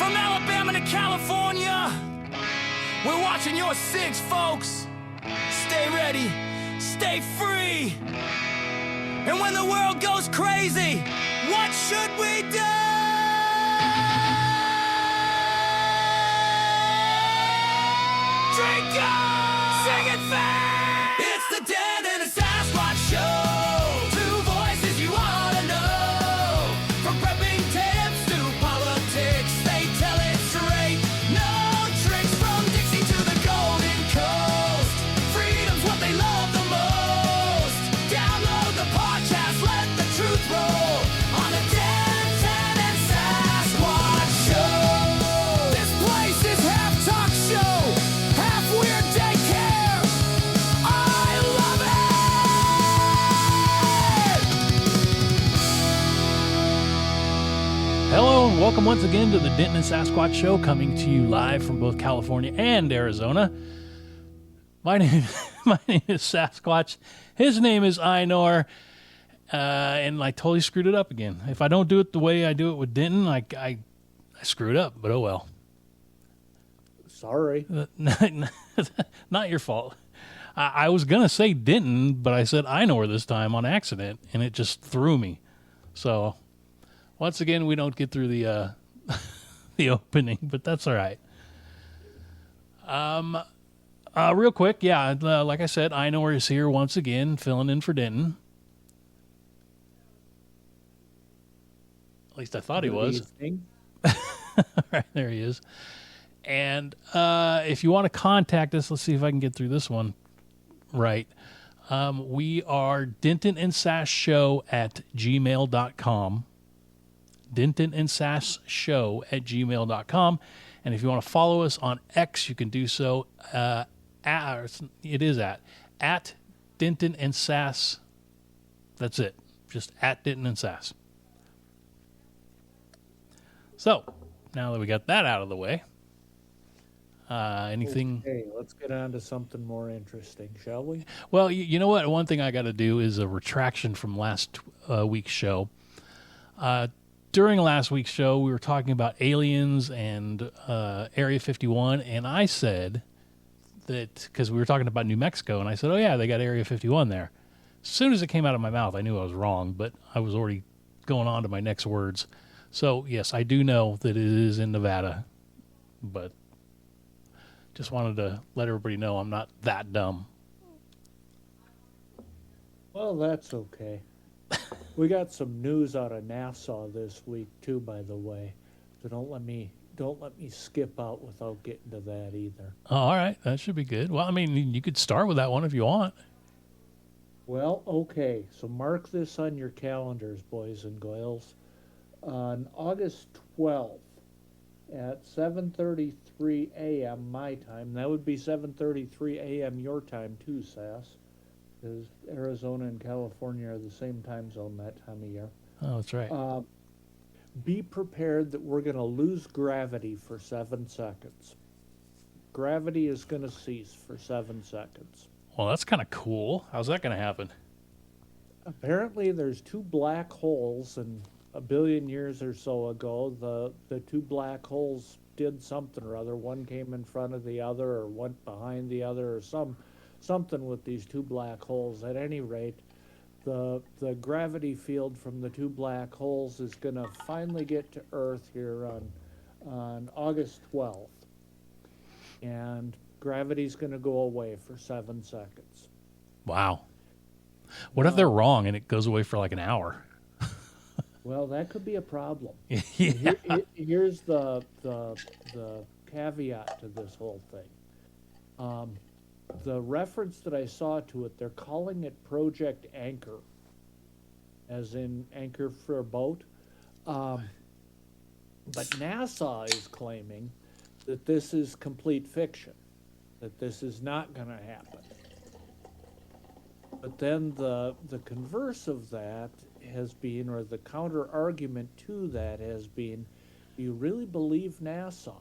From Alabama to California, we're watching your six, folks. Stay ready, stay free. And when the world goes crazy, what should we do? Drink up, sing it fast. It's the Denton and Sasquatch show. Two voices you ought to know. From prepping tips to politics, they tell it straight. No tricks from Dixie to the Golden Coast. Freedom's what they love the most. Download the podcast, let the truth roll on the Denton and Sasquatch show. This place is half talk show, half weird daycare. I love it! Hello and welcome once again to the Denton and Sasquatch Show, coming to you live from both California and Arizona. My name is Sasquatch. His name is Einor, and I totally screwed it up again. If I don't do it the way I do it with Denton, I screwed up, but oh well. Sorry. Not your fault. I was going to say Denton, but I said Einor this time on accident, and it just threw me. So, once again, we don't get through the the opening, but that's all right. Real quick, yeah, like I said, Einor is here once again, filling in for Denton. At least I thought he was. Right, there he is. And if you want to contact us, let's see if I can get through this one right. We are Denton and Sass Show at gmail.com. Denton and Sass Show at gmail.com. And if you want to follow us on X, you can do so. It is at Denton and Sass. That's it. Just at Denton and Sass. So, now that we got that out of the way, anything? Okay, let's get on to something more interesting, shall we? Well, you know what? One thing I got to do is a retraction from last week's show. During last week's show, we were talking about aliens and Area 51, and I said that, because we were talking about New Mexico, and I said, oh yeah, they got Area 51 there. As soon as it came out of my mouth, I knew I was wrong, but I was already going on to my next words. So, yes, I do know that it is in Nevada, but just wanted to let everybody know I'm not that dumb. Well, that's okay. We got some news out of NASA this week too, by the way. So don't let me skip out without getting to that either. Oh, all right, that should be good. Well, I mean, you could start with that one if you want. Well, okay. So mark this on your calendars, boys and girls. On August 12th at 7:33 a.m. my time. That would be 7:33 a.m. your time too, Sass. Because Arizona and California are the same time zone that time of year. Oh, that's right. Be prepared that we're going to lose gravity for 7 seconds. Gravity is going to cease for 7 seconds. Well, that's kind of cool. How's that going to happen? Apparently, there's two black holes, and a billion years or so ago, the two black holes did something or other. One came in front of the other, or went behind the other, or something with these two black holes. At any rate, the gravity field from the two black holes is going to finally get to Earth here on August 12th. And gravity's going to go away for 7 seconds. Wow. What if they're wrong and it goes away for like an hour? Well, that could be a problem. Yeah. Here's the caveat to this whole thing. The reference that I saw to it, they're calling it Project Anchor, as in anchor for a boat. But NASA is claiming that this is complete fiction, that this is not going to happen. But then the converse of that has been, or the counter argument to that has been, do you really believe NASA?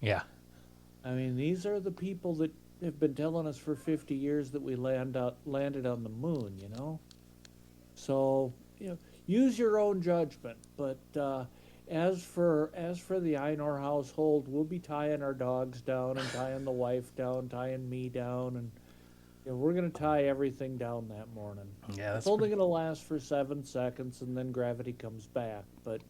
Yeah. I mean, these are the people that have been telling us for 50 years that we landed on the moon, you know? So, use your own judgment. But as for the Einor household, we'll be tying our dogs down and tying the wife down, tying me down, and we're gonna tie everything down that morning. Yeah, that's It's only gonna last for 7 seconds, and then gravity comes back. But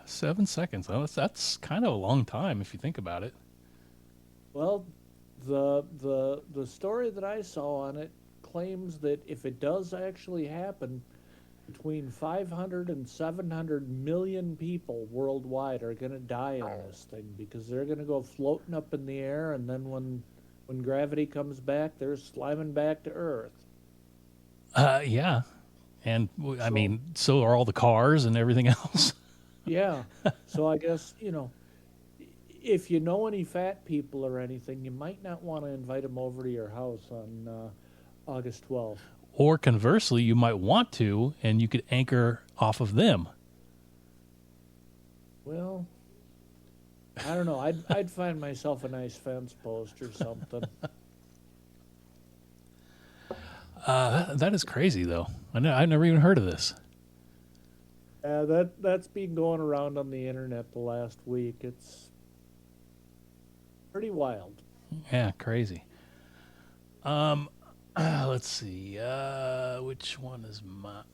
7 seconds. Oh, that's kind of a long time if you think about it. well, the story that I saw on it claims that if it does actually happen, between 500 and 700 million people worldwide are going to die in this thing because they're going to go floating up in the air, and then when gravity comes back, they're sliming back to Earth. Yeah, and I mean, so are all the cars and everything else. Yeah. So I guess, if you know any fat people or anything, you might not want to invite them over to your house on August 12th. Or conversely, you might want to, and you could anchor off of them. Well, I don't know. I'd find myself a nice fence post or something. That is crazy, though. I've never even heard of this. That's been going around on the internet the last week. It's pretty wild. Yeah, crazy. Let's see. Which one is mine?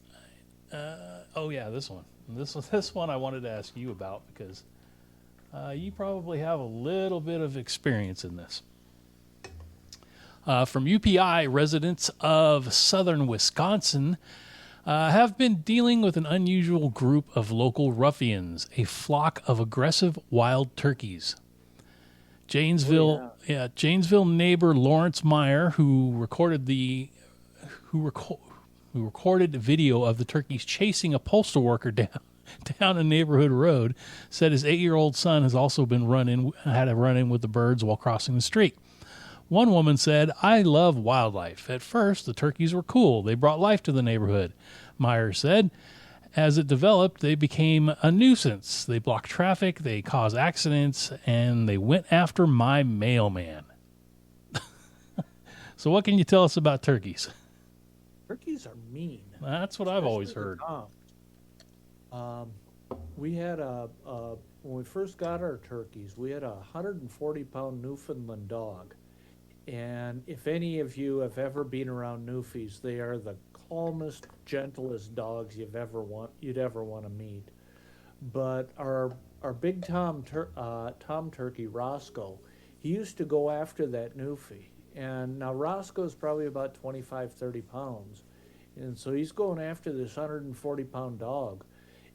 Oh yeah, this one. This one I wanted to ask you about because you probably have a little bit of experience in this. From UPI, residents of southern Wisconsin have been dealing with an unusual group of local ruffians, a flock of aggressive wild turkeys. Janesville neighbor Lawrence Meyer, who recorded video of the turkeys chasing a postal worker down a neighborhood road, said his 8-year-old son has also had a run-in with the birds while crossing the street. One woman said, "I love wildlife. At first, the turkeys were cool. They brought life to the neighborhood." Meyer said, "As it developed, they became a nuisance. They blocked traffic, they caused accidents, and they went after my mailman." So what can you tell us about turkeys? Turkeys are mean. That's what I've always heard. We had when we first got our turkeys, we had a 140-pound Newfoundland dog. And if any of you have ever been around Newfies, they are the calmest, gentlest dogs you'd ever want to meet. But our big Tom turkey, Roscoe, he used to go after that Newfie. And now Roscoe's probably about 25, 30 pounds. And so he's going after this 140-pound dog.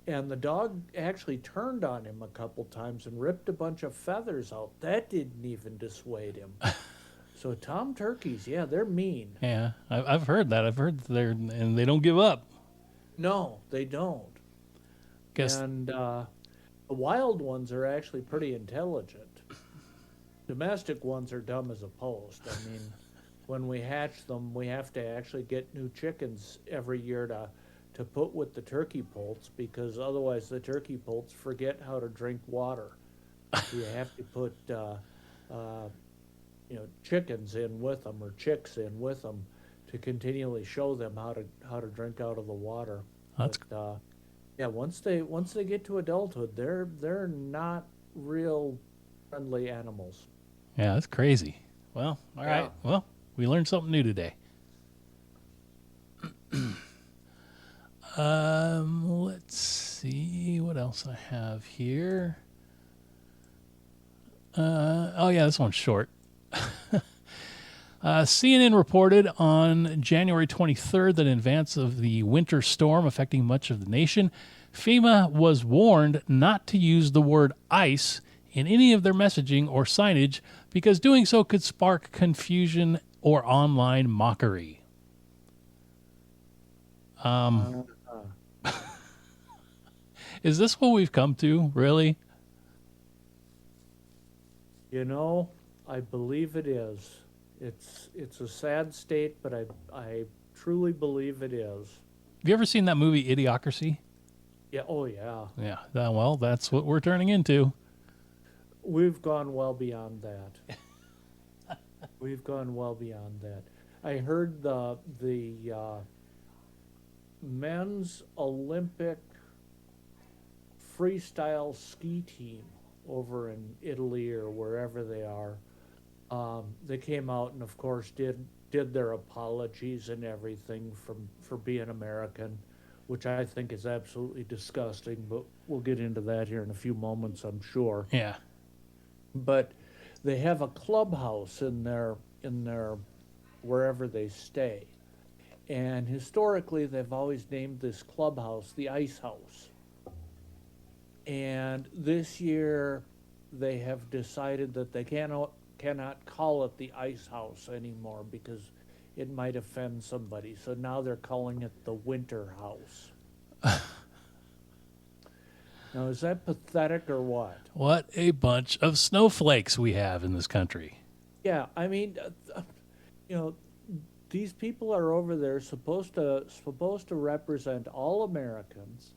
And the dog actually turned on him a couple times and ripped a bunch of feathers out. That didn't even dissuade him. So Tom turkeys, yeah, they're mean. Yeah, I've heard that. I've heard and they don't give up. No, they don't. And the wild ones are actually pretty intelligent. Domestic ones are dumb as a post. I mean, when we hatch them, we have to actually get new chickens every year to put with the turkey poults, because otherwise the turkey poults forget how to drink water. You have to put chickens in with them, or chicks in with them, to continually show them how to drink out of the water. Once they get to adulthood, they're not real friendly animals. Yeah, that's crazy. Well, all right. Well, we learned something new today. Let's see what else I have here. This one's short. CNN reported on January 23rd that in advance of the winter storm affecting much of the nation, FEMA was warned not to use the word ice in any of their messaging or signage because doing so could spark confusion or online mockery. Is this what we've come to, really? I believe it is. It's a sad state, but I truly believe it is. Have you ever seen that movie Idiocracy? Yeah. Oh, yeah. Yeah. Well, that's what we're turning into. We've gone well beyond that. We've gone well beyond that. I heard the men's Olympic freestyle ski team over in Italy or wherever they are. They came out and, of course, did their apologies and everything for being American, which I think is absolutely disgusting. But we'll get into that here in a few moments, I'm sure. Yeah. But they have a clubhouse in their wherever they stay, and historically they've always named this clubhouse the Ice House. And this year they have decided that they cannot call it the Ice House anymore because it might offend somebody. So now they're calling it the Winter House. Now, is that pathetic or what? What a bunch of snowflakes we have in this country. Yeah, I mean, these people are over there supposed to represent all Americans,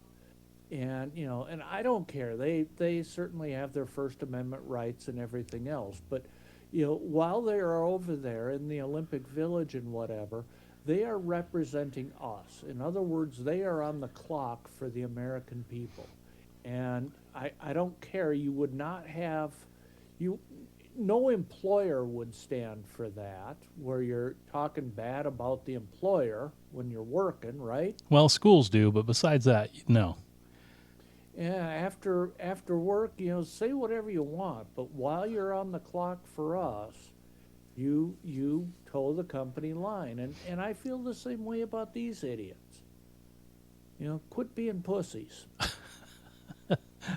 and and I don't care. They certainly have their First Amendment rights and everything else, but while they are over there in the Olympic Village and whatever, they are representing us. In other words, they are on the clock for the American people. And I don't care. You would not have, no employer would stand for that, where you're talking bad about the employer when you're working, right? Well, schools do, but besides that, no. Yeah, after work, say whatever you want, but while you're on the clock for us, you toe the company line. And I feel the same way about these idiots. Quit being pussies.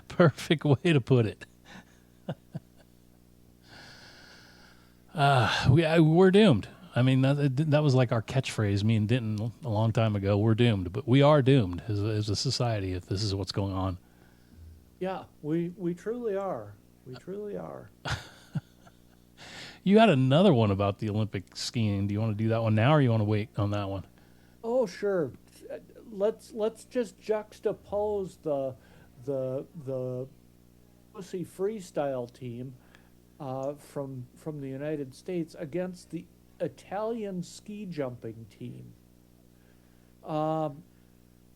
Perfect way to put it. We're doomed. I mean, that was like our catchphrase, me and Denton, a long time ago. We're doomed, but we are doomed as a society if this is what's going on. Yeah, we truly are. We truly are. You had another one about the Olympic skiing. Do you want to do that one now, or you want to wait on that one? Oh, sure. Let's just juxtapose the pussy freestyle team from the United States against the Italian ski jumping team.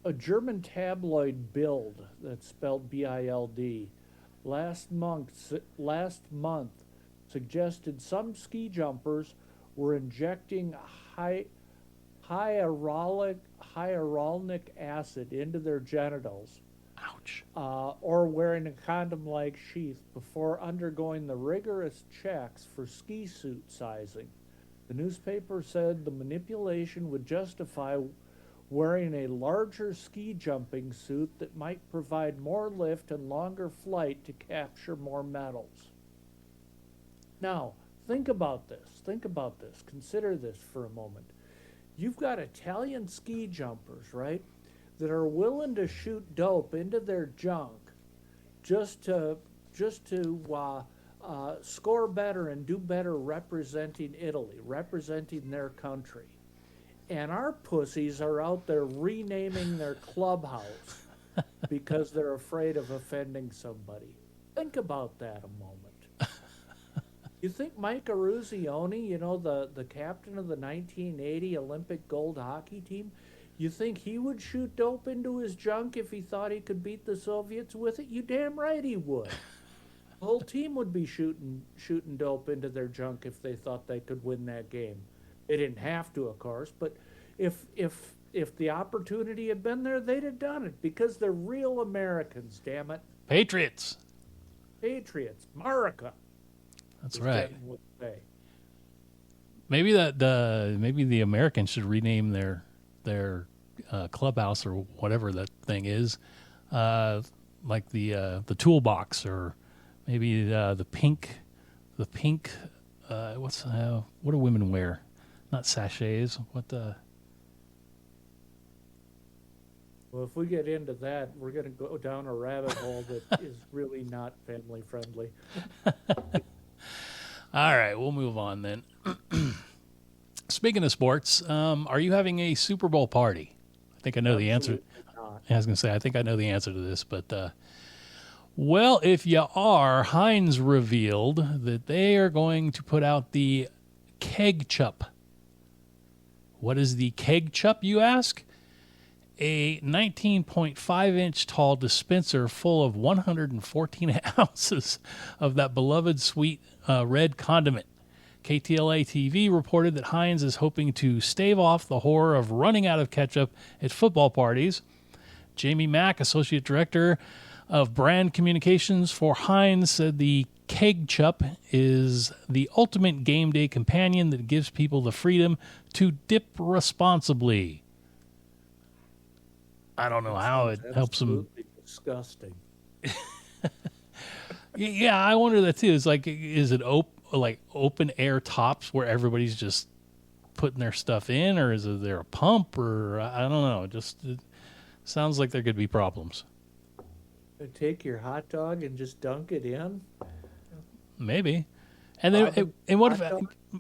A German tabloid, Bild, that's spelled B-I-L-D, last month suggested some ski jumpers were injecting hyaluronic acid into their genitals. Ouch. Or wearing a condom-like sheath before undergoing the rigorous checks for ski suit sizing. The newspaper said the manipulation would justify wearing a larger ski jumping suit that might provide more lift and longer flight to capture more medals. Now, think about this. Consider this for a moment. You've got Italian ski jumpers, right, that are willing to shoot dope into their junk just to score better and do better representing Italy, representing their country. And our pussies are out there renaming their clubhouse because they're afraid of offending somebody. Think about that a moment. You think Mike Eruzione, the captain of the 1980 Olympic gold hockey team, you think he would shoot dope into his junk if he thought he could beat the Soviets with it? You damn right he would. The whole team would be shooting dope into their junk if they thought they could win that game. They didn't have to, of course, but if the opportunity had been there, they'd have done it because they're real Americans, damn it. Patriots. America. That's right. Maybe Maybe the Americans should rename their clubhouse or whatever that thing is, like the toolbox, or maybe the pink. What do women wear? Not sachets. Well, if we get into that, we're going to go down a rabbit hole that is really not family friendly. All right, we'll move on then. Speaking of sports, are you having a Super Bowl party? I think I know the answer. I was going to say, I think I know the answer to this, but well, if you are, Heinz revealed that they are going to put out the Keg Chup. What is the Keg Chup, you ask? a 19.5-inch tall dispenser full of 114 ounces of that beloved sweet red condiment. KTLA TV reported that Heinz is hoping to stave off the horror of running out of ketchup at football parties. Jamie Mack, Associate Director of Brand Communications for Heinz, said the Keg-Chup is the ultimate game day companion that gives people the freedom to dip responsibly. I don't know how it helps them. Disgusting. Yeah, I wonder that too. It's like, is it open air tops where everybody's just putting their stuff in, or is there a pump, or I don't know. It sounds like there could be problems. Take your hot dog and just dunk it in. Maybe. And then, and what if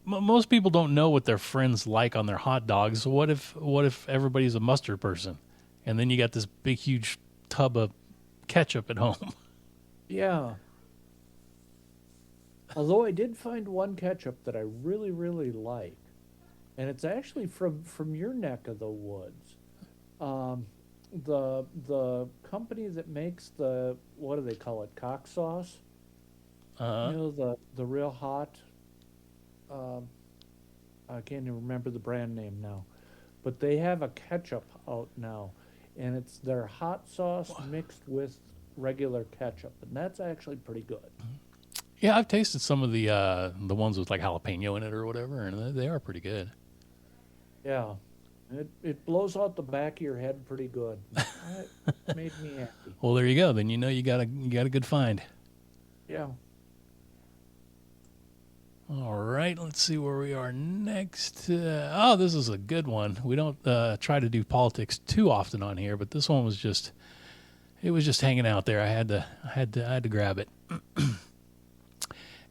most people don't know what their friends like on their hot dogs? What if everybody's a mustard person, and then you got this big huge tub of ketchup at home? Yeah. Although I did find one ketchup that I really, really like, and it's actually from your neck of the woods. The company that makes the, what do they call it, cock sauce? You know, the real hot, I can't even remember the brand name now, but they have a ketchup out now, and it's their hot sauce mixed with regular ketchup, and that's actually pretty good. Yeah, I've tasted some of the ones with like jalapeno in it or whatever, and they are pretty good. Yeah, it blows out the back of your head pretty good. It made me happy. Well, there you go. Then you know you got a good find. Yeah. All right, let's see where we are next. This is a good one. We don't try to do politics too often on here, but this one was just hanging out there. I had to grab it.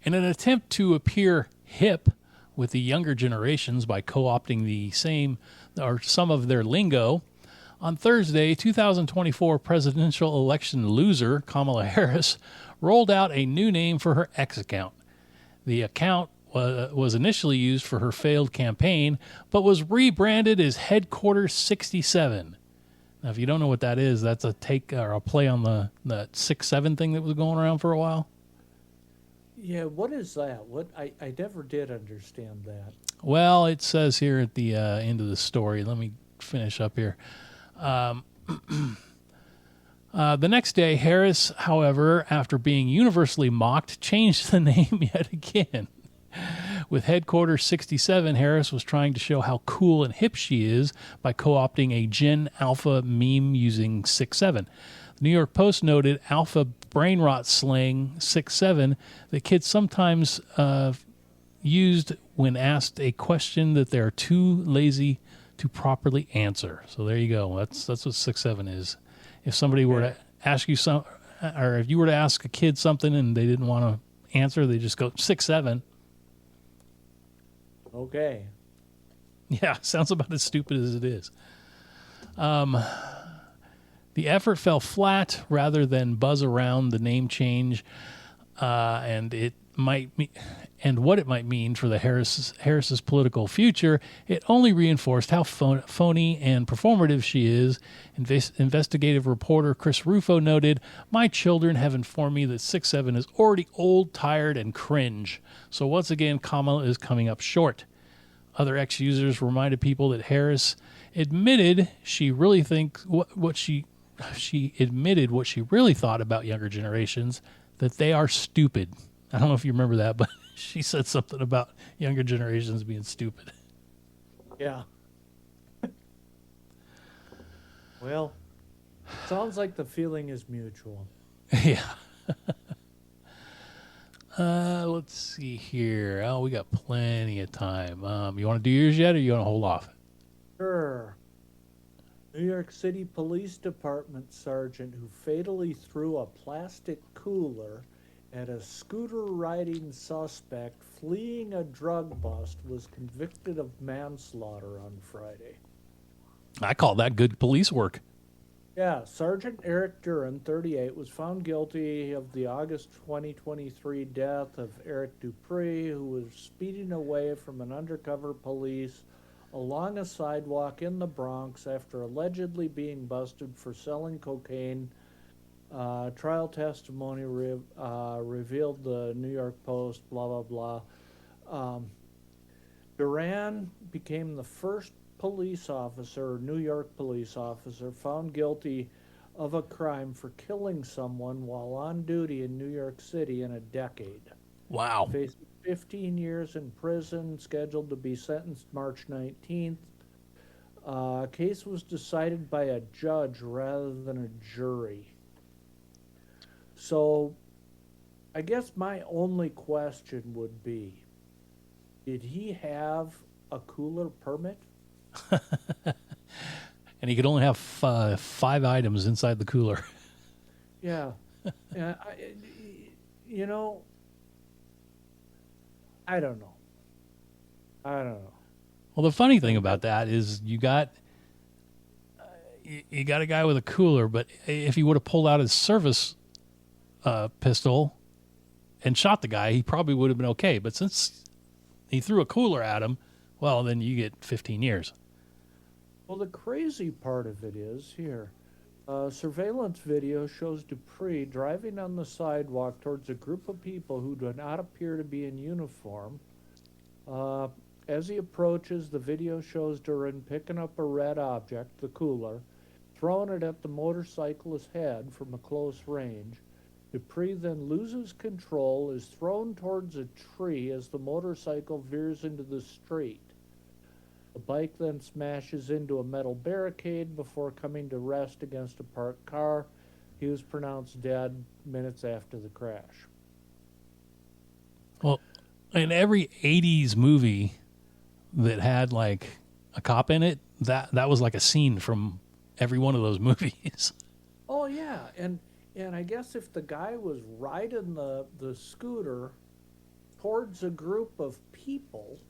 In an attempt to appear hip with the younger generations by co-opting the same or some of their lingo, on Thursday, 2024 presidential election loser Kamala Harris rolled out a new name for her X account. The account was initially used for her failed campaign, but was rebranded as Headquarters 67. Now, if you don't know what that is, that's a take or a play on the 6-7 thing that was going around for a while. Yeah, what is that? I never did understand that. Well, it says here at the end of the story. Let me finish up here. The next day, Harris, however, after being universally mocked, changed the name yet again. With Headquarters 67, Harris was trying to show how cool and hip she is by co-opting a Gen Alpha meme using 6-7. The New York Post noted alpha brain rot slang 6-7 that kids sometimes used when asked a question that they're too lazy to properly answer. So there you go. That's what 6-7 is. If somebody were to ask you or if you were to ask a kid something and they didn't want to answer, they just go 6-7. Okay. Yeah, sounds about as stupid as it is. The effort fell flat rather than buzz around the name change, and what it might mean for the Harris's political future. It only reinforced how phony and performative she is. Investigative reporter Chris Rufo noted, "My children have informed me that 6-7 is already old, tired, and cringe. So once again, Kamala is coming up short." Other ex-users reminded people that Harris admitted she really thinks she admitted what she really thought about younger generations, that they are stupid. I don't know if you remember that, but she said something about younger generations being stupid. Yeah. Well, sounds like the feeling is mutual. Yeah. Let's see here. Oh, we got plenty of time. You want to do yours yet, or you want to hold off? Sure. New York City Police Department sergeant who fatally threw a plastic cooler at a scooter-riding suspect fleeing a drug bust was convicted of manslaughter on Friday. I call that good police work. Yeah, Sergeant Eric Duran, 38, was found guilty of the August 2023 death of Eric Dupree, who was speeding away from an undercover police along a sidewalk in the Bronx after allegedly being busted for selling cocaine. Trial testimony revealed the New York Post, blah, blah, blah. Duran became the first New York police officer, found guilty of a crime for killing someone while on duty in New York City in a decade. Wow. Facing 15 years in prison, scheduled to be sentenced March 19th. Case was decided by a judge rather than a jury. So, I guess my only question would be, did he have a cooler permit? And he could only have 5 items inside the cooler. Yeah. I don't know. Well, the funny thing about that is you got a guy with a cooler, but if he would have pulled out his service pistol and shot the guy, he probably would have been okay. But since he threw a cooler at him, well, then you get 15 years. Well, the crazy part of it is here. Surveillance video shows Dupree driving on the sidewalk towards a group of people who do not appear to be in uniform. As he approaches, the video shows Duran picking up a red object, the cooler, throwing it at the motorcyclist's head from a close range. Dupree then loses control, is thrown towards a tree as the motorcycle veers into the street. The bike then smashes into a metal barricade before coming to rest against a parked car. He was pronounced dead minutes after the crash. Well, in every 80s movie that had like a cop in it, that was like a scene from every one of those movies. Oh, yeah. And I guess if the guy was riding the scooter towards a group of people,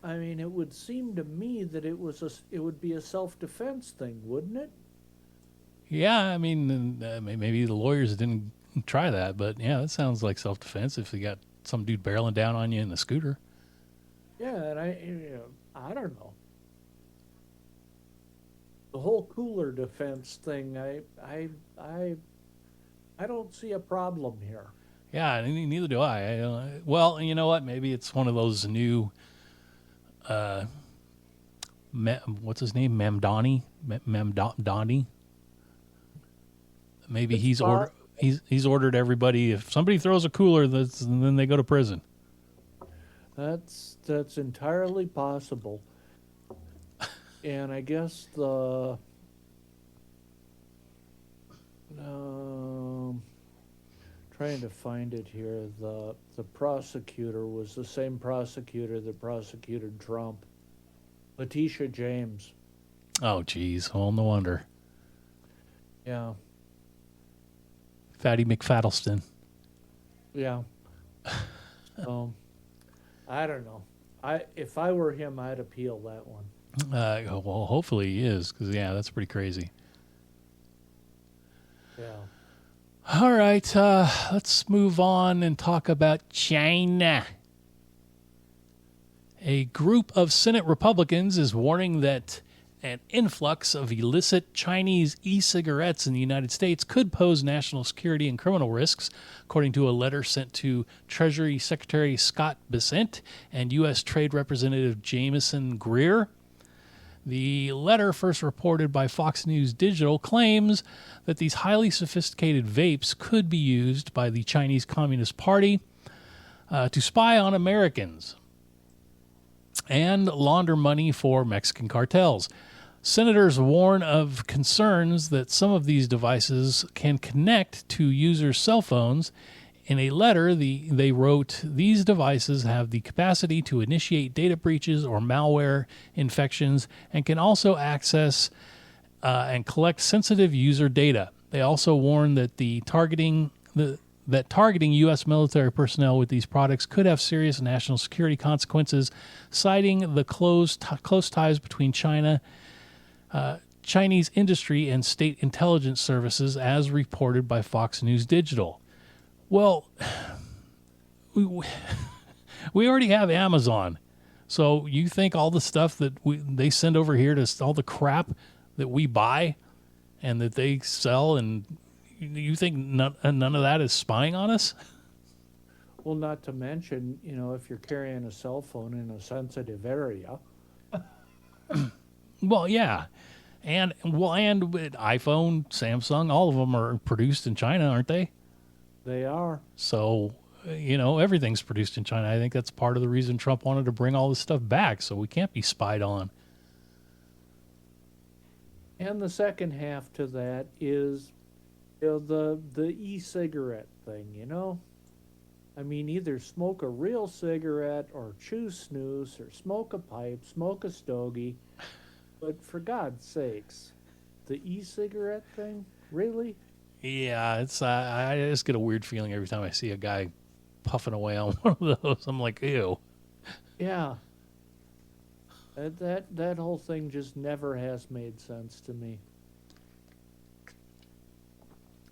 I mean, it would seem to me that it would be a self-defense thing, wouldn't it? Yeah, I mean, maybe the lawyers didn't try that, but yeah, that sounds like self-defense if you got some dude barreling down on you in the scooter. Yeah, and I don't know. The whole cooler defense thing, I don't see a problem here. Yeah, neither do I. Well, you know what? Maybe it's one of those new, what's his name? Mamdani? Mamdani? Maybe he's ordered everybody, if somebody throws a cooler, then they go to prison. That's entirely possible. And I guess trying to find it here, the prosecutor was the same prosecutor that prosecuted Trump, Letitia James. Oh, geez. Well, no wonder. Yeah. Fatty McFaddleston. Yeah. I don't know. If I were him, I'd appeal that one. Well, hopefully he is, because, yeah, that's pretty crazy. Yeah. All right, let's move on and talk about China. A group of Senate Republicans is warning that an influx of illicit Chinese e-cigarettes in the United States could pose national security and criminal risks, according to a letter sent to Treasury Secretary Scott Bessent and U.S. Trade Representative Jameson Greer. The letter, first reported by Fox News Digital, claims that these highly sophisticated vapes could be used by the Chinese Communist Party to spy on Americans and launder money for Mexican cartels. Senators warn of concerns that some of these devices can connect to users' cell phones. In a letter, they wrote, "These devices have the capacity to initiate data breaches or malware infections and can also access and collect sensitive user data." They also warn that targeting U.S. military personnel with these products could have serious national security consequences, citing the close ties between Chinese industry and state intelligence services, as reported by Fox News Digital. Well, we already have Amazon, So you think all the stuff that they send over here to all the crap that we buy and that they sell, and you think none of that is spying on us? Well, not to mention, if you're carrying a cell phone in a sensitive area. Well, yeah. And with iPhone, Samsung, all of them are produced in China, aren't they? They are. So, everything's produced in China. I think that's part of the reason Trump wanted to bring all this stuff back, so we can't be spied on. And the second half to that is the e-cigarette thing, I mean, either smoke a real cigarette or chew snus or smoke a pipe, smoke a stogie. But for God's sakes, the e-cigarette thing? Really? Yeah, it's I just get a weird feeling every time I see a guy puffing away on one of those. I'm like, ew. Yeah. That whole thing just never has made sense to me.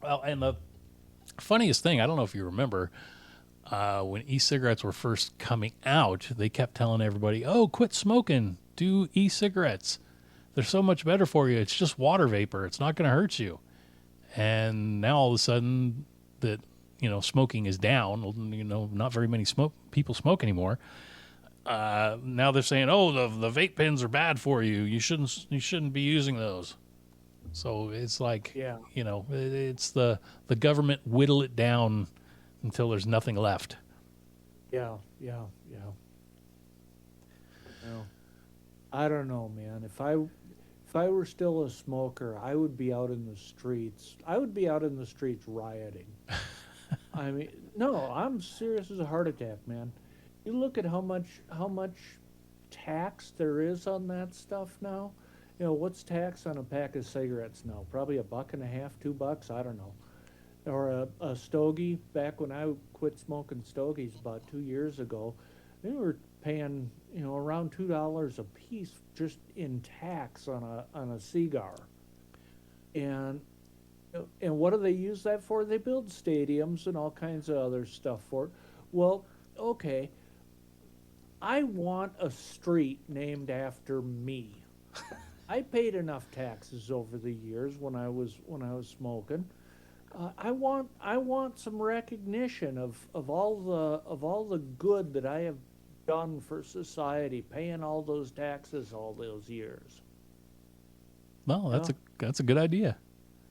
Well, and the funniest thing, I don't know if you remember, when e-cigarettes were first coming out, they kept telling everybody, oh, quit smoking, do e-cigarettes. They're so much better for you. It's just water vapor. It's not going to hurt you. And now all of a sudden that, smoking is down, not very many people smoke anymore. Now they're saying, oh, the vape pens are bad for you. You shouldn't be using those. So it's like, Yeah. It's the government whittle it down until there's nothing left. Yeah. I don't know, man. If I were still a smoker, I would be out in the streets. I would be out in the streets rioting. I mean, no, I'm serious as a heart attack, man. You look at how much tax there is on that stuff now. What's tax on a pack of cigarettes now? Probably $1.50, $2. I don't know. Or a stogie. Back when I quit smoking stogies about 2 years ago, they were paying around $2 a piece just in tax on a cigar. And what do they use that for? They build stadiums and all kinds of other stuff for it. Well, okay, I want a street named after me. I paid enough taxes over the years when I was smoking. I want some recognition of all the good that I have done for society, paying all those taxes all those years. Well, that's a good idea.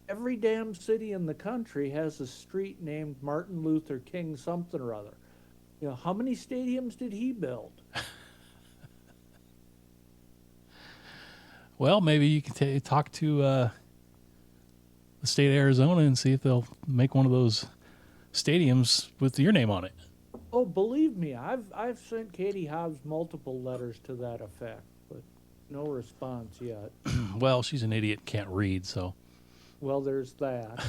Every damn city in the country has a street named Martin Luther King something or other. How many stadiums did he build? Well, maybe you can talk to the state of Arizona and see if they'll make one of those stadiums with your name on it. Oh, believe me, I've sent Katie Hobbs multiple letters to that effect, but no response yet. Well, she's an idiot, can't read, so. Well, there's that.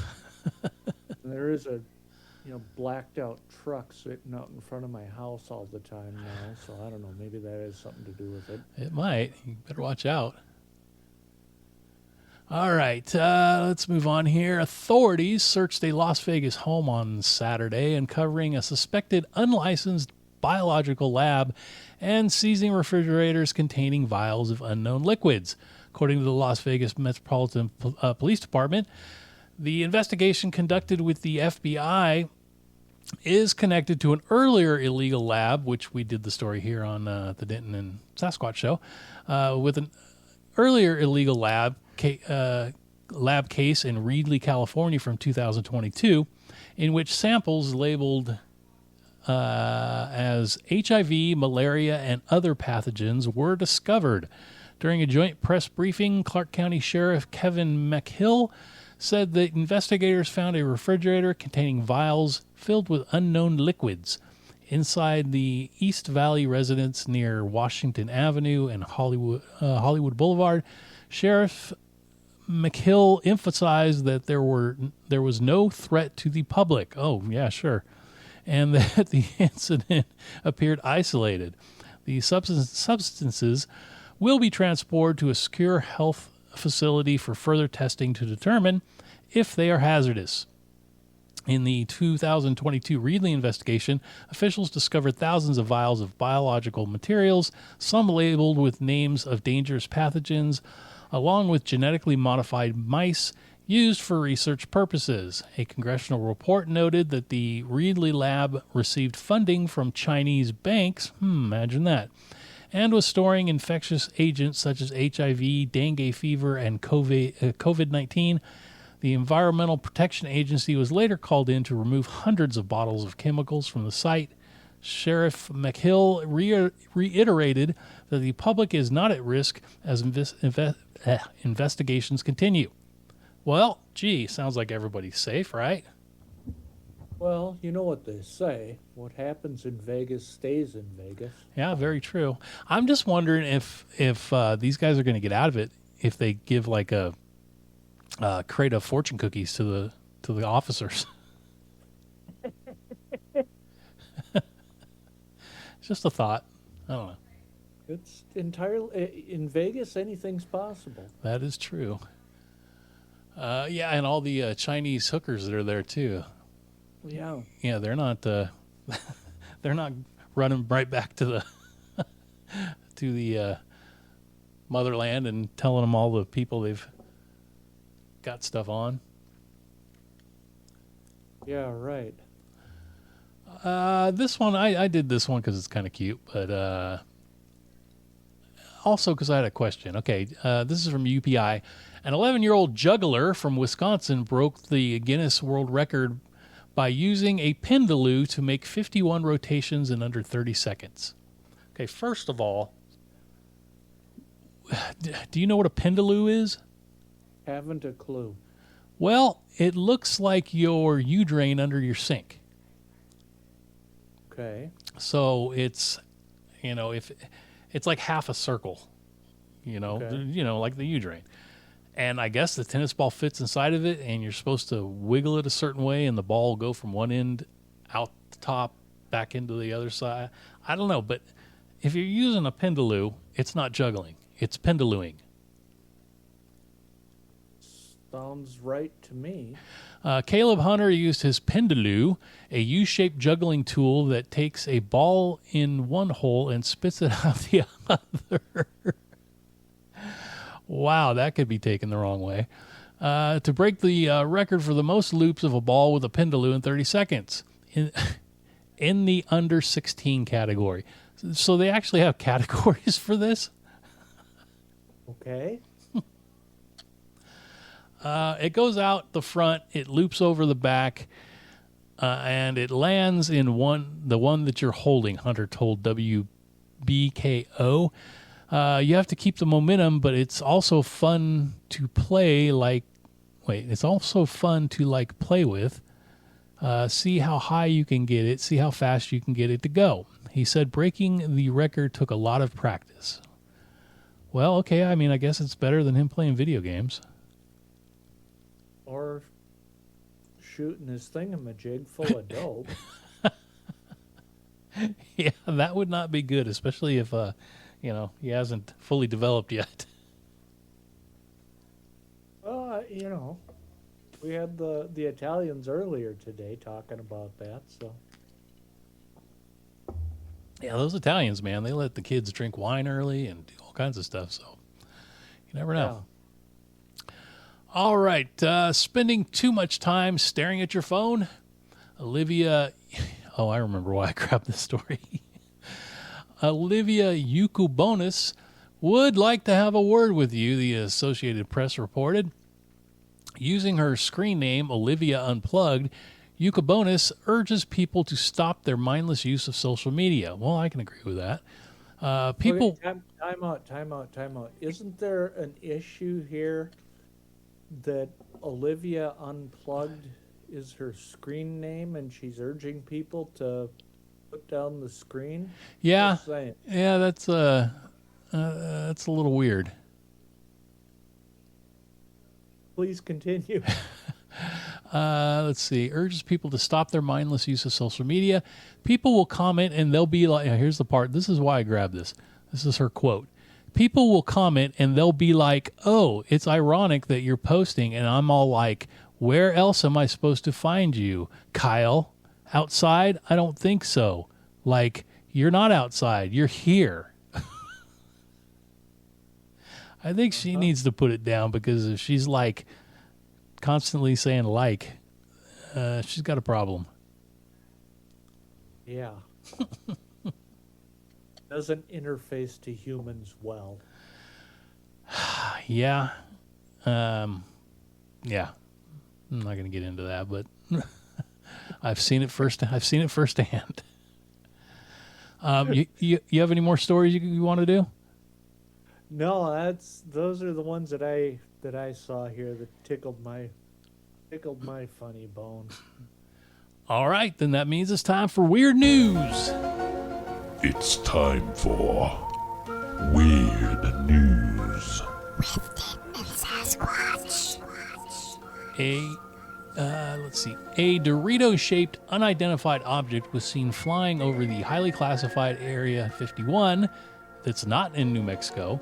There is a blacked out truck sitting out in front of my house all the time now, so I don't know, maybe that has something to do with it. It might. You better watch out. All right, let's move on here. Authorities searched a Las Vegas home on Saturday, uncovering a suspected unlicensed biological lab and seizing refrigerators containing vials of unknown liquids. According to the Las Vegas Metropolitan Police Department, the investigation conducted with the FBI is connected to an earlier illegal lab, which we did the story here on the Denton and Sasquatch show, with an earlier illegal lab case in Reedley, California from 2022, in which samples labeled as HIV, malaria, and other pathogens were discovered. During a joint press briefing, Clark County Sheriff Kevin McHill said that investigators found a refrigerator containing vials filled with unknown liquids inside the East Valley residence near Washington Avenue and Hollywood Boulevard. Sheriff McHill emphasized that there was no threat to the public. Oh, yeah, sure. And that the incident appeared isolated. The substances will be transported to a secure health facility for further testing to determine if they are hazardous. In the 2022 Reedley investigation, officials discovered thousands of vials of biological materials, some labeled with names of dangerous pathogens, along with genetically modified mice used for research purposes. A congressional report noted that the Reedley lab received funding from Chinese banks, imagine that, and was storing infectious agents such as HIV, dengue fever, and COVID-19. The Environmental Protection Agency was later called in to remove hundreds of bottles of chemicals from the site. Sheriff McHill reiterated that the public is not at risk as investigations continue. Well, gee, sounds like everybody's safe, right? Well, you know what they say. What happens in Vegas stays in Vegas. Yeah, very true. I'm just wondering if these guys are going to get out of it if they give like a crate of fortune cookies to the officers. It's just a thought. I don't know. It's entirely in Vegas. Anything's possible. That is true. Yeah, and all the Chinese hookers that are there too. Yeah. Yeah, they're not they're not running right back to the to the motherland and telling them all the people they've got stuff on. Yeah, right. This one, I did this one because it's kind of cute, but also because I had a question. Okay, this is from UPI. An 11-year-old juggler from Wisconsin broke the Guinness World Record by using a Pindaloo to make 51 rotations in under 30 seconds. Okay, first of all, do you know what a Pindaloo is? Haven't a clue. Well, it looks like your U-drain under your sink. Okay. So it's, if it's like half a circle, Okay. Like the U-drain. And I guess the tennis ball fits inside of it, and you're supposed to wiggle it a certain way, and the ball will go from one end out the top back into the other side. I don't know, but if you're using a Pindaloo, it's not juggling. It's Pindalooing. Sounds right to me. Caleb Hunter used his Pindaloo, a U-shaped juggling tool that takes a ball in one hole and spits it out the other. Wow, that could be taken the wrong way. To break the record for the most loops of a ball with a Pindaloo in 30 seconds in the under 16 category. So they actually have categories for this? Okay. It goes out the front, it loops over the back, and it lands in the one that you're holding, Hunter told WBKO. You have to keep the momentum, but it's also fun to play play with. See how high you can get it, see how fast you can get it to go. He said breaking the record took a lot of practice. Well, okay, I mean, I guess it's better than him playing video games. Or shooting his thingamajig full of dope. Yeah, that would not be good, especially if, he hasn't fully developed yet. Well, we had the Italians earlier today talking about that, so. Yeah, those Italians, man, they let the kids drink wine early and do all kinds of stuff, so you never know. Yeah. All right, spending too much time staring at your phone? Olivia, I remember why I grabbed this story. Olivia Yukubonis would like to have a word with you, the Associated Press reported. Using her screen name, Olivia Unplugged, Yukubonis urges people to stop their mindless use of social media. Well, I can agree with that. People... Okay, time out. Isn't there an issue here that Olivia Unplugged is her screen name and she's urging people to put down the screen? Yeah. Just saying. Yeah, that's a little weird. Please continue. Let's see. Urges people to stop their mindless use of social media. People will comment and they'll be like, here's the part. This is why I grabbed this. This is her quote. People will comment and they'll be like, oh, it's ironic that you're posting. And I'm all like, Where else am I supposed to find you? Kyle, outside? I don't think so. Like, you're not outside. You're here. I think she needs to put it down, because if she's like constantly saying like, she's got a problem. Yeah. Doesn't interface to humans well. Yeah. Yeah. I'm not going to get into that, but I've seen it firsthand. You have any more stories you want to do? No, those are the ones that I saw here that tickled my funny bone. All right, then that means it's time for weird news. It's time for Weird News. A Dorito-shaped unidentified object was seen flying over the highly classified Area 51, that's not in New Mexico,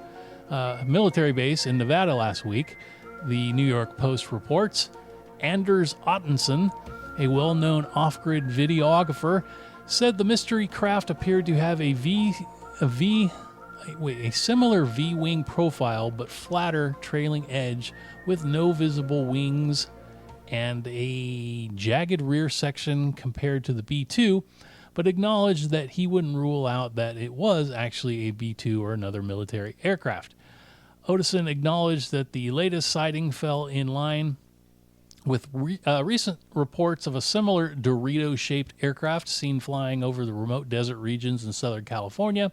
military base in Nevada last week. The New York Post reports. Anders Ottensen, a well-known off-grid videographer, said the mystery craft appeared to have a similar V-wing profile, but flatter trailing edge with no visible wings and a jagged rear section compared to the B-2, but acknowledged that he wouldn't rule out that it was actually a B-2 or another military aircraft. Ottensen acknowledged that the latest sighting fell in line with recent reports of a similar Dorito-shaped aircraft seen flying over the remote desert regions in Southern California.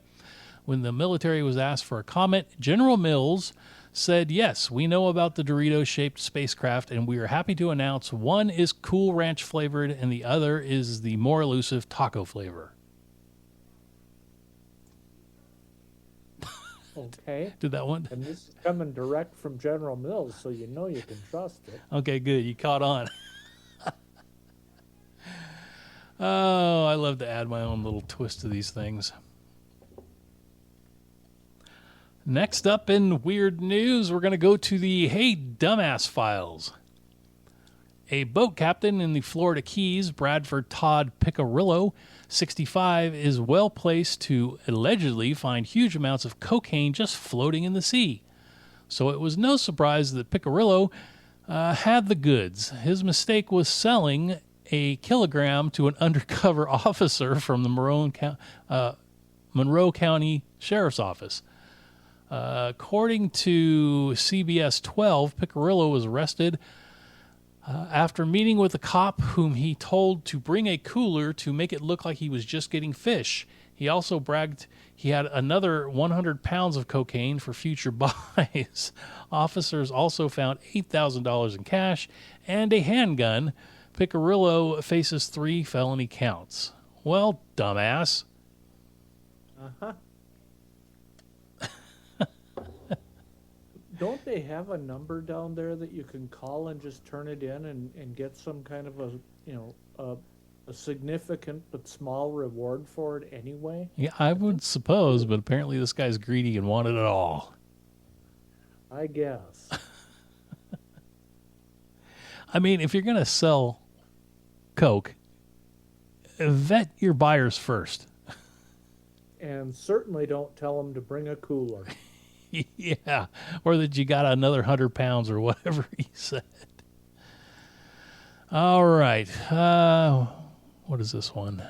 When the military was asked for a comment, General Mills said, yes, we know about the Dorito-shaped spacecraft, and we are happy to announce one is Cool Ranch flavored and the other is the more elusive taco flavor. Okay. Did that one? And this is coming direct from General Mills, so you know you can trust it. Okay, good. You caught on. Oh, I love to add my own little twist to these things. Next up in weird news, we're going to go to the Hey Dumbass files. A boat captain in the Florida Keys, Bradford Todd Picarillo, 65, is well placed to allegedly find huge amounts of cocaine just floating in the sea. So it was no surprise that Picarillo had the goods. His mistake was selling a kilogram to an undercover officer from the Monroe County Sheriff's Office. According to CBS 12, Picarillo was arrested after meeting with a cop whom he told to bring a cooler to make it look like he was just getting fish. He also bragged he had another 100 pounds of cocaine for future buys. Officers also found $8,000 in cash and a handgun. Picarillo faces 3 felony counts. Well, dumbass. Uh-huh. Don't they have a number down there that you can call and just turn it in and get some kind of a significant but small reward for it anyway? Yeah, I would suppose, but apparently this guy's greedy and wanted it all. I guess. I mean, if you're going to sell coke, vet your buyers first. And certainly don't tell them to bring a cooler. Yeah, or that you got another 100 pounds or whatever he said. All right. What is this one?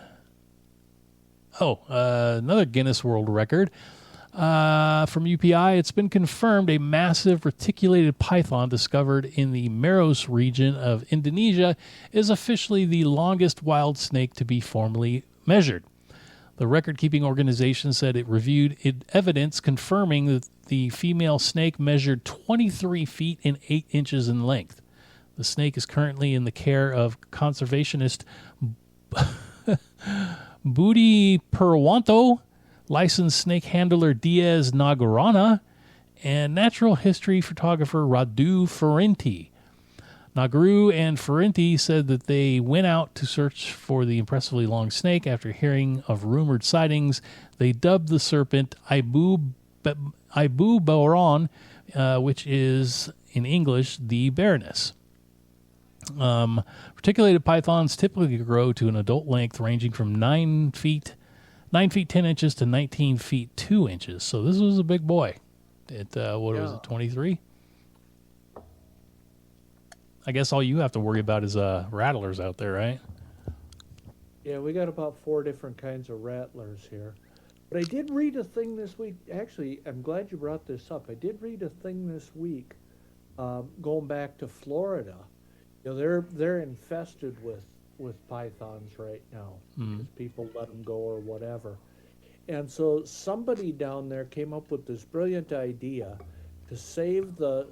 Oh, another Guinness World Record. From UPI, it's been confirmed a massive reticulated python discovered in the Maros region of Indonesia is officially the longest wild snake to be formally measured. The record-keeping organization said it reviewed evidence confirming that the female snake measured 23 feet and 8 inches in length. The snake is currently in the care of conservationist Budi Purwanto, licensed snake handler Diaz Nagarana, and natural history photographer Radu Ferrenti. Nagaru and Ferrenti said that they went out to search for the impressively long snake after hearing of rumored sightings. They dubbed the serpent Ibu Boron, which is, in English, the Baroness. Reticulated pythons typically grow to an adult length ranging from 9 feet 10 inches to 19 feet 2 inches. So this was a big boy. What was it, 23? I guess all you have to worry about is rattlers out there, right? Yeah, we got about 4 different kinds of rattlers here. But I did read a thing this week. Actually, I'm glad you brought this up. I did read a thing this week going back to Florida. You know, they're infested with pythons right now because people let them go or whatever. And so somebody down there came up with this brilliant idea to save the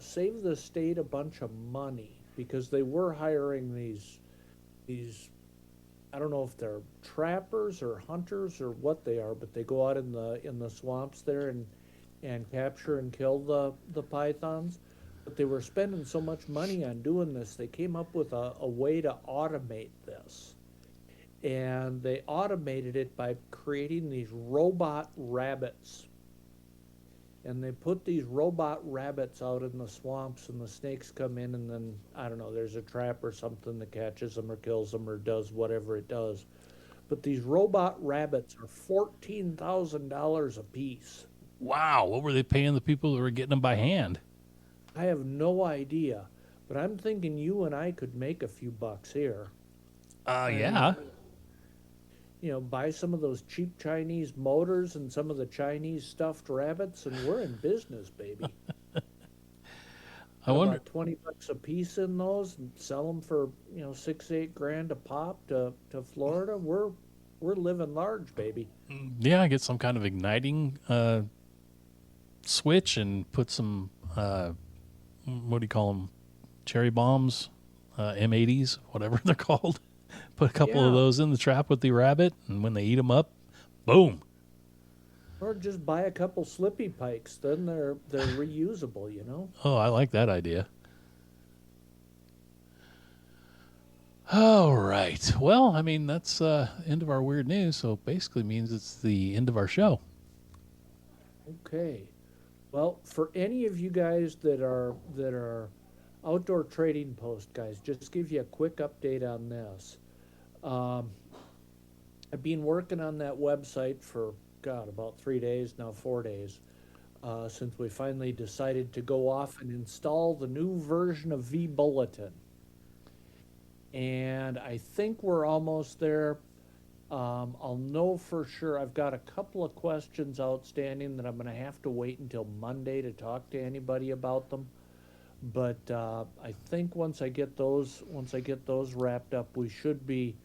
state a bunch of money, because they were hiring these I don't know if they're trappers or hunters or what they are, but they go out in the swamps there and capture and kill the pythons. But they were spending so much money on doing this, they came up with a way to automate this. And they automated it by creating these robot rabbits. And they put these robot rabbits out in the swamps, and the snakes come in, and then, I don't know, there's a trap or something that catches them or kills them or does whatever it does. But these robot rabbits are $14,000 a piece. Wow, what were they paying the people who were getting them by hand? I have no idea, but I'm thinking you and I could make a few bucks here. Yeah. You know, buy some of those cheap Chinese motors and some of the Chinese stuffed rabbits, and we're in business, baby. I wonder. About $20 a piece in those, and sell them for $6-8 grand a pop to Florida. We're living large, baby. Yeah, get some kind of igniting switch and put some what do you call them? Cherry bombs, M80s, whatever they're called. Put a couple of those in the trap with the rabbit, and when they eat them up, boom. Or just buy a couple slippy pikes. Then they're reusable, you know. Oh, I like that idea. All right. Well, I mean, that's end of our weird news, so it basically means it's the end of our show. Okay. Well, for any of you guys that are outdoor trading post guys, just give you a quick update on this. I've been working on that website for about 3 days now, 4 days, since we finally decided to go off and install the new version of vBulletin. And I think we're almost there. I'll know for sure. I've got a couple of questions outstanding that I'm going to have to wait until Monday to talk to anybody about them. But I think once I get those wrapped up, we should be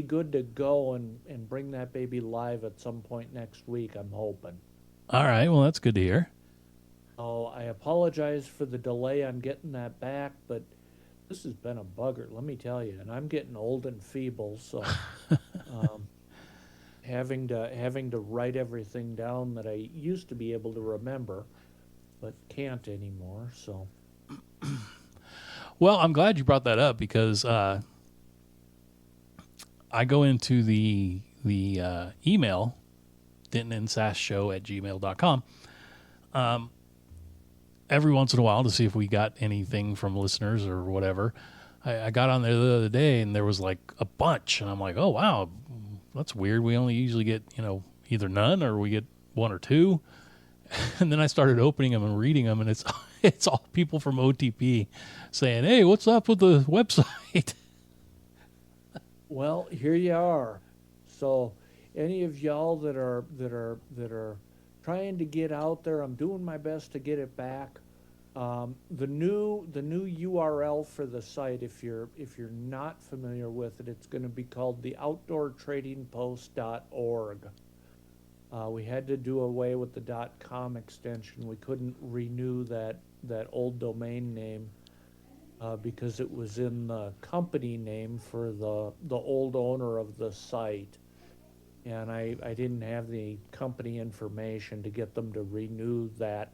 good to go and bring that baby live at some point next week, I'm hoping. All right. Well, that's good to hear. Oh, I apologize for the delay on getting that back, but this has been a bugger, let me tell you. And I'm getting old and feeble, so having to write everything down that I used to be able to remember, but can't anymore. So, well, I'm glad you brought that up, because I go into the email, dentonandsashow@gmail.com, every once in a while to see if we got anything from listeners or whatever. I got on there the other day, and there was like a bunch, and I'm like, oh, wow, that's weird. We only usually get, either none or we get one or two. And then I started opening them and reading them, and it's all people from OTP saying, hey, what's up with the website? well, here you are. So, any of y'all that are trying to get out there, I'm doing my best to get it back. The new URL for the site, if you're not familiar with it, it's going to be called the outdoortradingpost.org. We had to do away with the .com extension. We couldn't renew that old domain name because it was in the company name for the old owner of the site. And I didn't have the company information to get them to renew that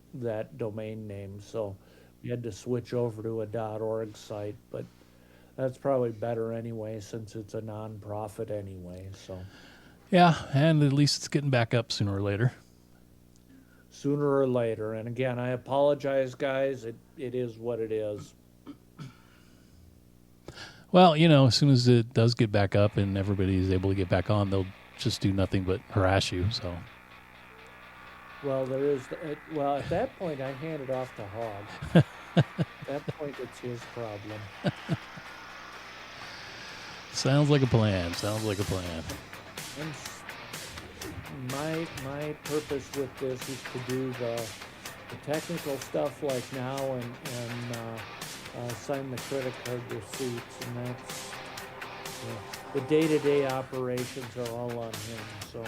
domain name, so we had to switch over to a .org site. But that's probably better anyway, since it's a non-profit anyway. So Yeah, and at least it's getting back up sooner or later. Sooner or later. And again, I apologize, guys. It is what it is. Well, as soon as it does get back up and everybody is able to get back on, they'll just do nothing but harass you. So, Well, there is. Well, at that point, I hand it off to Hog. At that point, it's his problem. sounds like a plan. Sounds like a plan. And my purpose with this is to do the technical stuff like now and sign the credit card receipts, and that's the day-to-day operations are all on him. So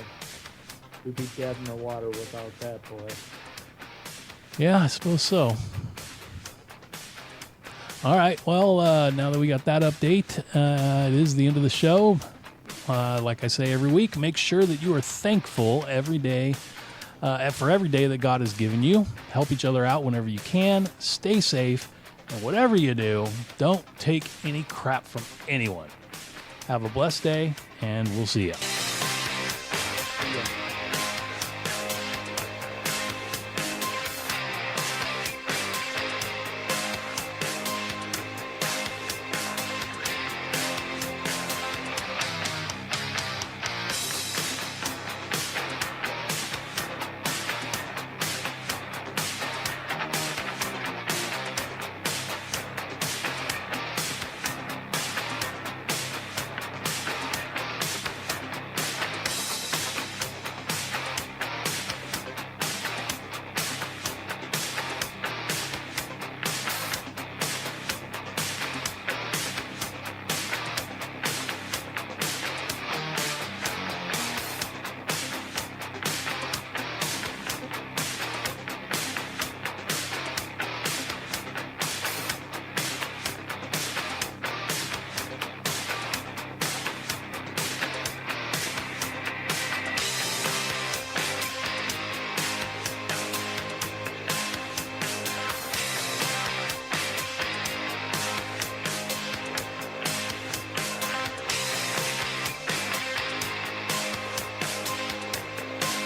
we'd be dead in the water without that boy. Yeah, I suppose so. All right. Well, now that we got that update, it is the end of the show. Like I say every week, make sure that you are thankful every day for every day that God has given you. Help each other out whenever you can. Stay safe. And whatever you do, don't take any crap from anyone. Have a blessed day, and we'll see you.